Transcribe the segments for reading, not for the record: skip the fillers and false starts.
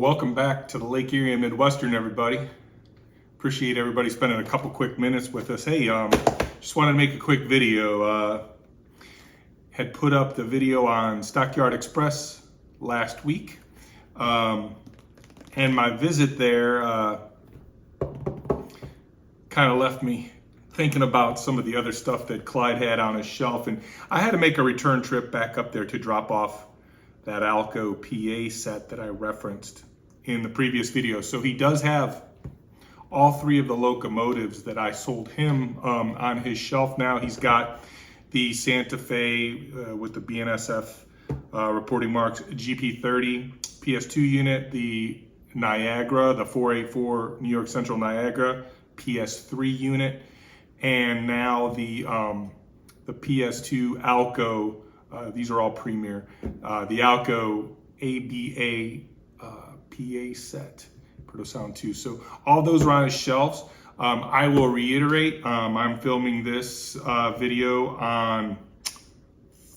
welcome back to the Lake Erie and Midwestern, everybody. Appreciate everybody spending a couple quick minutes with us. Hey, just wanted to make a quick video. Had put up the video on Stockyard Express last week, and my visit there kind of left me thinking about some of the other stuff that Clyde had on his shelf, and I had to make a return trip back up there to drop off that Alco PA set that I referenced in the previous video. So he does have all three of the locomotives that I sold him on his shelf now. He's got the Santa Fe with the BNSF reporting marks GP30 PS2 unit, the Niagara, the 484 New York Central Niagara PS3 unit, and now the PS2 Alco. These are all Premier. The Alco ABA PA set, Proto Sound 2. So all those are on his shelves. I will reiterate, I'm filming this video on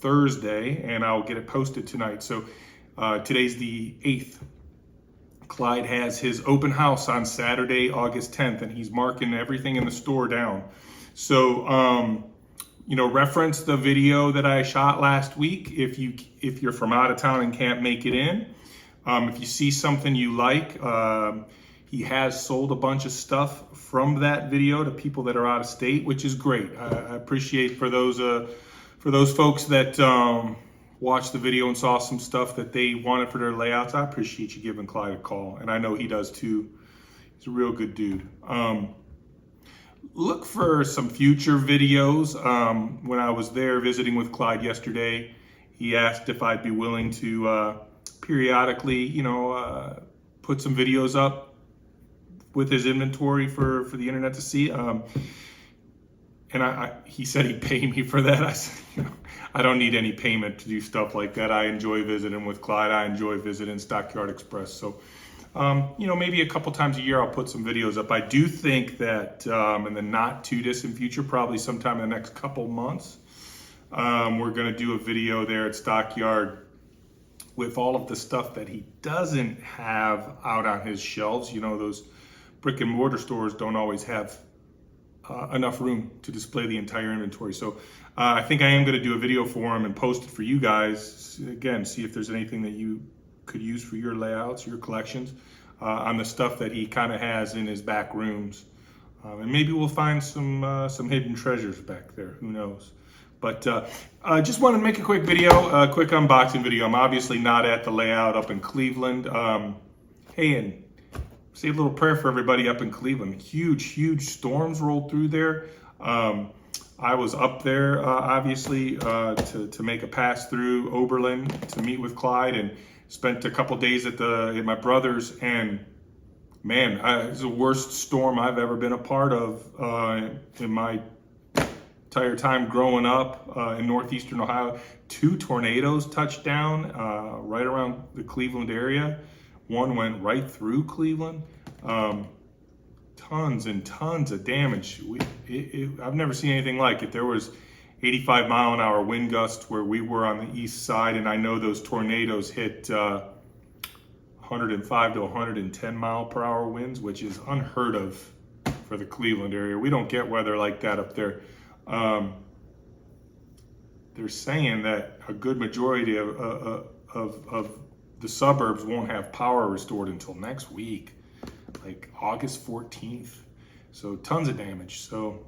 Thursday and I'll get it posted tonight. So today's the 8th. Clyde has his open house on Saturday, August 10th, and he's marking everything in the store down. So, you know, reference the video that I shot last week if you're from out of town and can't make it in. If you see something you like, he has sold a bunch of stuff from that video to people that are out of state, which is great. I appreciate for those folks that watched the video and saw some stuff that they wanted for their layouts. I appreciate you giving Clyde a call, and I know he does too. He's a real good dude. Look for some future videos. When I was there visiting with Clyde yesterday, he asked if I'd be willing to periodically, you know, put some videos up with his inventory for the internet to see. And he said he'd pay me for that. I said, you know, I don't need any payment to do stuff like that. I enjoy visiting with Clyde. I enjoy visiting Stockyard Express. So, you know, maybe a couple times a year I'll put some videos up. I do think that in the not too distant future, probably sometime in the next couple months, we're going to do a video there at Stockyard with all of the stuff that he doesn't have out on his shelves. You know, those brick and mortar stores don't always have enough room to display the entire inventory. So I think I am going to do a video for him and post it for you guys. Again, see if there's anything that you could use for your layouts, your collections, on the stuff that he kind of has in his back rooms. And maybe we'll find some hidden treasures back there, who knows. But I just wanted to make a quick video, a quick unboxing video. I'm obviously not at the layout up in Cleveland. Hey, and say a little prayer for everybody up in Cleveland. Huge storms rolled through there. I was up there, obviously, to make a pass through Oberlin to meet with Clyde, and spent a couple days at my brother's, and man, it's the worst storm I've ever been a part of in my entire time growing up in northeastern Ohio. 2 tornadoes touched down right around the Cleveland area. One went right through Cleveland. Tons and tons of damage. I've never seen anything like it. There was 85-mile-an-hour wind gusts where we were on the east side, and I know those tornadoes hit 105 to 110 mile-per-hour winds, which is unheard of for the Cleveland area. We don't get weather like that up there. They're saying that a good majority of the suburbs won't have power restored until next week, like August 14th. So tons of damage. So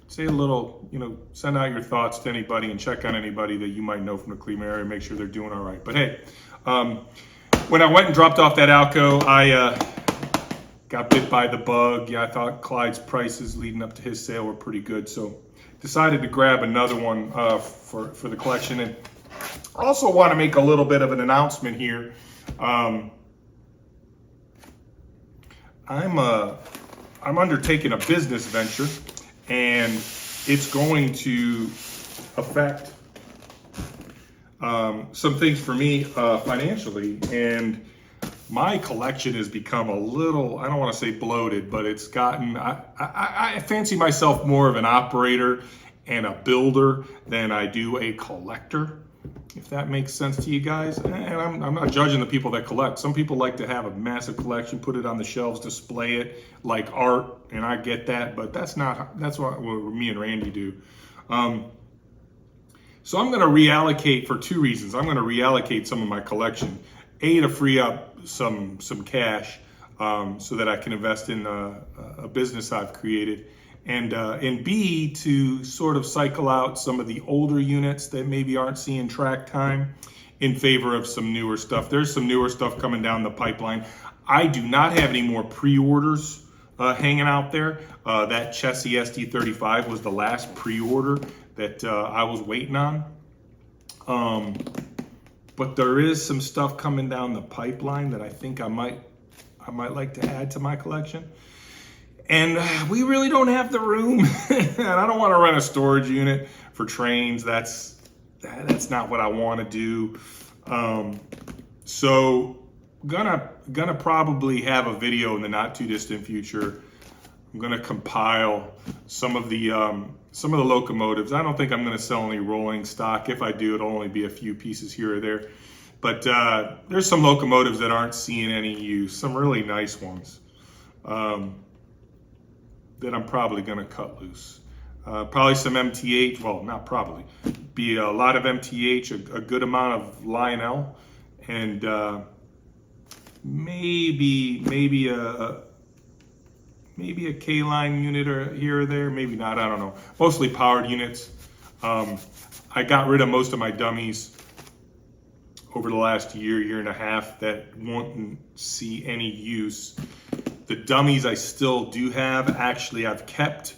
say a little, you know, send out your thoughts to anybody and check on anybody that you might know from the Cleveland area, make sure they're doing all right. But hey, when I went and dropped off that Alco, I got bit by the bug. Yeah, I thought Clyde's prices leading up to his sale were pretty good, so decided to grab another one for the collection. And I also want to make a little bit of an announcement here. I'm undertaking a business venture, and it's going to affect some things for me financially. And my collection has become a little, I don't want to say bloated, but it's gotten, I fancy myself more of an operator and a builder than I do a collector. If that makes sense to you guys. And I'm not judging the people that collect. Some people like to have a massive collection, put it on the shelves, display it like art, and I get that, but that's what me and Randy do. So I'm going to reallocate for two reasons. I'm going to reallocate some of my collection, A, to free up some cash so that I can invest in a business I've created, and B, to sort of cycle out some of the older units that maybe aren't seeing track time in favor of some newer stuff. There's some newer stuff coming down the pipeline. I do not have any more pre-orders hanging out there. That Chessie SD35 was the last pre-order that I was waiting on. But there is some stuff coming down the pipeline that I think I might like to add to my collection. And we really don't have the room. And I don't want to rent a storage unit for trains. That's not what I want to do. So gonna probably have a video in the not too distant future. I'm gonna compile some of the locomotives. I don't think I'm gonna sell any rolling stock. If I do, it'll only be a few pieces here or there. But there's some locomotives that aren't seeing any use, some really nice ones that I'm probably gonna cut loose. Probably some MTH, well, not probably, be a lot of MTH, a good amount of Lionel, and maybe a K-line unit or here or there, maybe not, I don't know. Mostly powered units. I got rid of most of my dummies over the last year and a half that won't see any use. The dummies I still do have, actually I've kept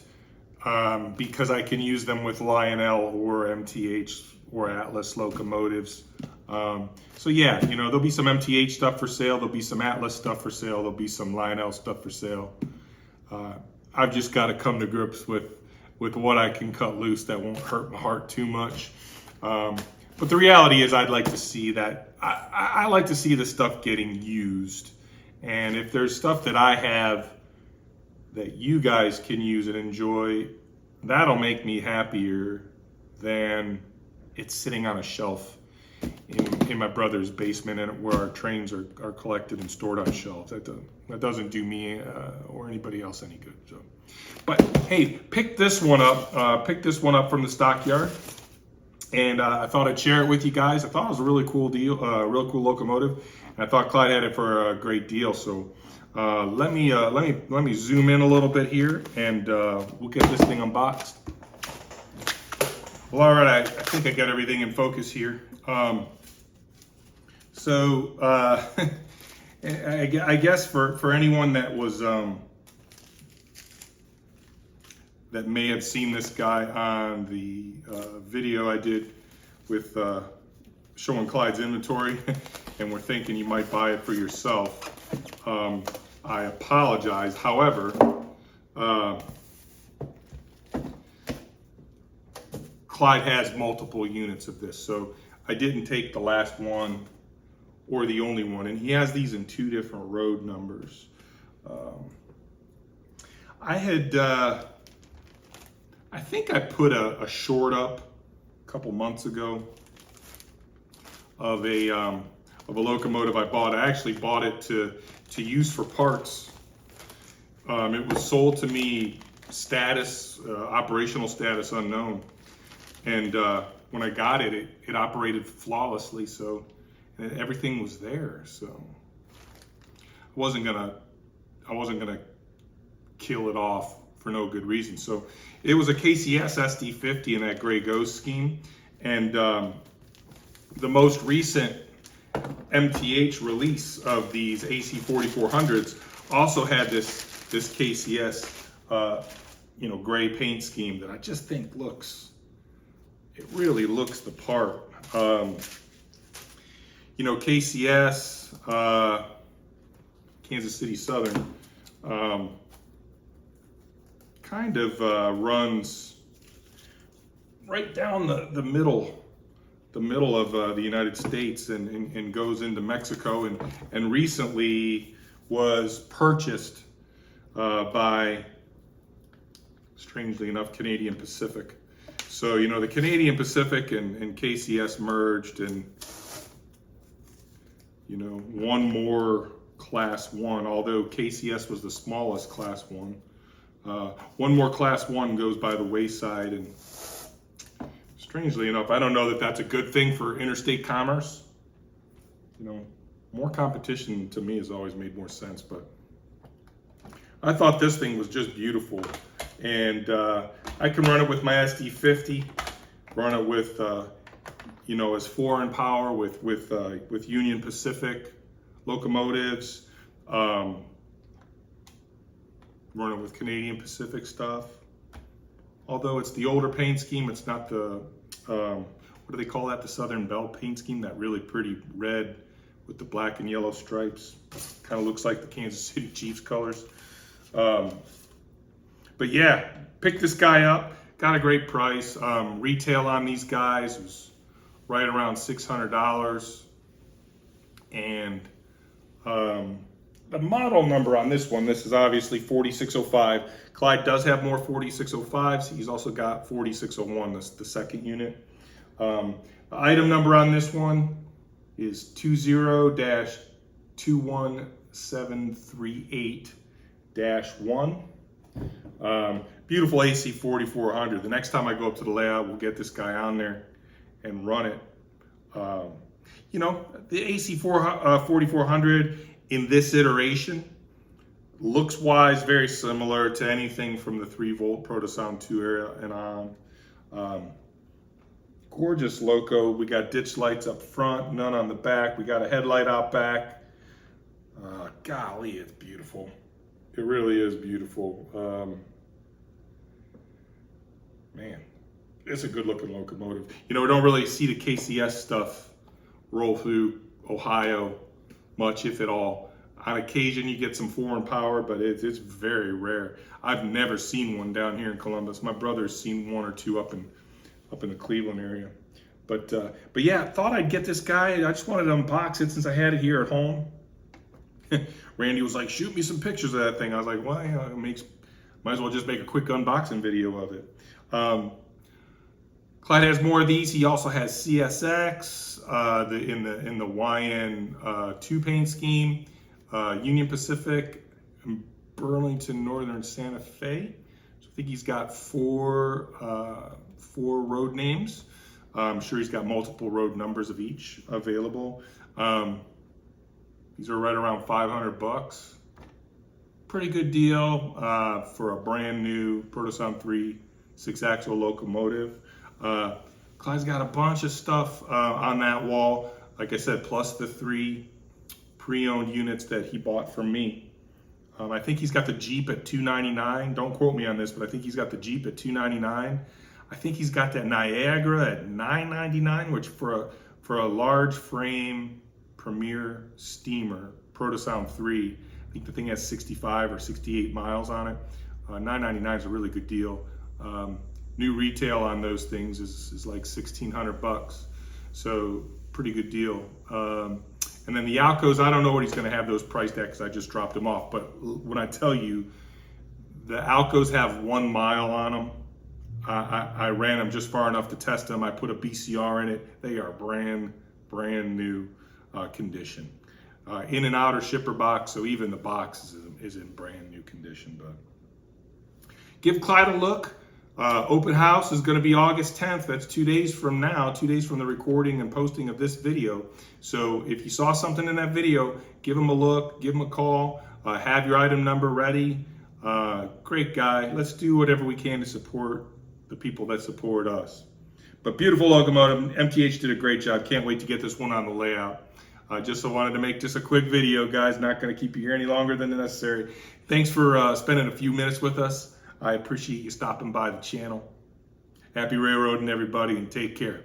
because I can use them with Lionel or MTH or Atlas locomotives. So yeah, there'll be some MTH stuff for sale, there'll be some Atlas stuff for sale, there'll be some Lionel stuff for sale. I've just got to come to grips with what I can cut loose that won't hurt my heart too much. But the reality is I'd like to see that, I like to see the stuff getting used. And if there's stuff that I have that you guys can use and enjoy, that'll make me happier than it's sitting on a shelf in my brother's basement and where our trains are collected and stored on shelves. That doesn't do me or anybody else any good. So, but hey, pick this one up. Pick this one up from the Stockyard, and I thought I'd share it with you guys. I thought it was a really cool deal, real cool locomotive, and I thought Clyde had it for a great deal. So let me zoom in a little bit here, and we'll get this thing unboxed. Well, all right, I think I got everything in focus here. So I guess for anyone that was that may have seen this guy on the video I did with showing Clyde's inventory, and we're thinking you might buy it for yourself, I apologize. However, Clyde has multiple units of this, so I didn't take the last one or the only one, and he has these in 2 different road numbers. I think I put a short up a couple months ago of a locomotive I bought. I actually bought it to use for parts. It was sold to me operational status unknown. And when I got it, it operated flawlessly, so everything was there. So I wasn't gonna kill it off for no good reason. So it was a KCS SD50 in that gray ghost scheme, and the most recent MTH release of these AC4400s also had this KCS gray paint scheme that I just think it really looks the part. KCS, Kansas City Southern, kind of runs right down the middle of the United States and goes into Mexico, and recently was purchased by, strangely enough, Canadian Pacific. So, you know, the Canadian Pacific and KCS merged, and, you know, one more Class 1, although KCS was the smallest Class 1. One more Class 1 goes by the wayside, and strangely enough, I don't know that that's a good thing for interstate commerce. You know, more competition to me has always made more sense, but I thought this thing was just beautiful. And I can run it with my SD50, run it with, you know, as foreign power with Union Pacific locomotives, run it with Canadian Pacific stuff. Although it's the older paint scheme, it's not the, what do they call that? The Southern Belle paint scheme, that really pretty red with the black and yellow stripes. Kind of looks like the Kansas City Chiefs colors. But yeah, picked this guy up, got a great price. Retail on these guys was right around $600. And the model number on this one, this is obviously 4605. Clyde does have more 4605s. He's also got 4601, the second unit. The item number on this one is 20-21738-1. Beautiful AC4400. The next time I go up to the layout, we'll get this guy on there and run it. You know, the AC4400 in this iteration, looks wise, very similar to anything from the 3-volt Protosound 2 era and on. Gorgeous Loco. We got ditch lights up front, none on the back. We got a headlight out back. Golly, it's beautiful. It really is beautiful. Man, it's a good looking locomotive. You know, we don't really see the KCS stuff roll through Ohio much, if at all. On occasion, you get some foreign power, but it's very rare. I've never seen one down here in Columbus. My brother's seen one or two up in the Cleveland area. But yeah, thought I'd get this guy. I just wanted to unbox it since I had it here at home. Randy was like, shoot me some pictures of that thing. I was like, well, yeah, might as well just make a quick unboxing video of it. Clyde has more of these. He also has CSX in the YN2 paint scheme, Union Pacific, and Burlington Northern Santa Fe. So I think he's got four road names. I'm sure he's got multiple road numbers of each available. These are right around $500. Pretty good deal for a brand new Protosound 3 6-axle locomotive. Clyde's got a bunch of stuff on that wall, like I said, plus the 3 pre-owned units that he bought from me. I think he's got the Jeep at $299. Don't quote me on this, but I think he's got the Jeep at $299. I think he's got that Niagara at $999, which for a large frame Premier steamer, Protosound 3, I think the thing has 65 or 68 miles on it. $999 is a really good deal. New retail on those things is like $1,600, so pretty good deal. And then the Alcos, I don't know what he's going to have those priced at because I just dropped them off. But when I tell you, the Alcos have 1 mile on them. I ran them just far enough to test them. I put a BCR in it. They are brand new condition. In and outer shipper box, so even the box is in brand new condition. But give Clyde a look. Open house is going to be August 10th. That's 2 days from now, 2 days from the recording and posting of this video. So if you saw something in that video, give him a look, give him a call, have your item number ready. Great guy. Let's do whatever we can to support the people that support us. But beautiful locomotive. MTH did a great job. Can't wait to get this one on the layout. Just so wanted to make just a quick video, guys. Not going to keep you here any longer than necessary. Thanks for spending a few minutes with us. I appreciate you stopping by the channel. Happy railroading, everybody, and take care.